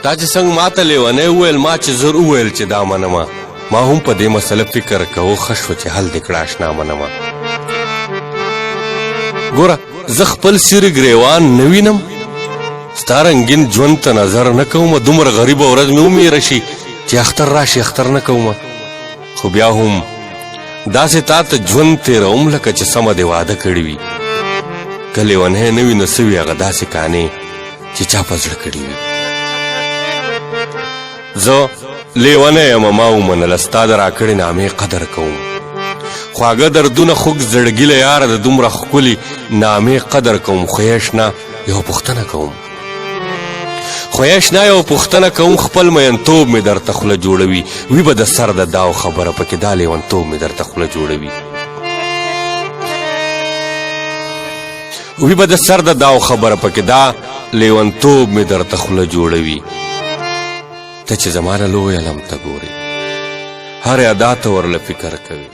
دا چې څنګه ماته لیونی وویل ما چې زر وویل چې دا منمه ما هم په دې مسله فکر کوو ښه شو چې حل دې کړه اشنا منمه ګوره زه خپل سیرې ګریوان نه وینم ستا رنګین ژوند ته نظر نه کومه دومره غریبه ورځ مې ومیره شي چې اختر راشي اختر نه کومه خو بیا هم داسې تا ته ژوند تېروم لکه چې سمه دې واده کړي وي که لیونی نه وي نو څه وي هغه داسې کانې چې چا په زړه کړي وي زه لیونی یم ما ومنله ستا د راکړې نامې قدر کوم خواږه دردونه خوږ زړګي له یاره د دومره ښکلي نامې قدر کوم خو یې یو پوښتنه کوم خپل مینتوب مې درته خوله جوړوي وي به د سر د داو خبره پکې دا لیونتوب مې درته خوله جوړوي ته چې زما نه لوی علم ته ګورې هر ادا ته ورله فکر کوي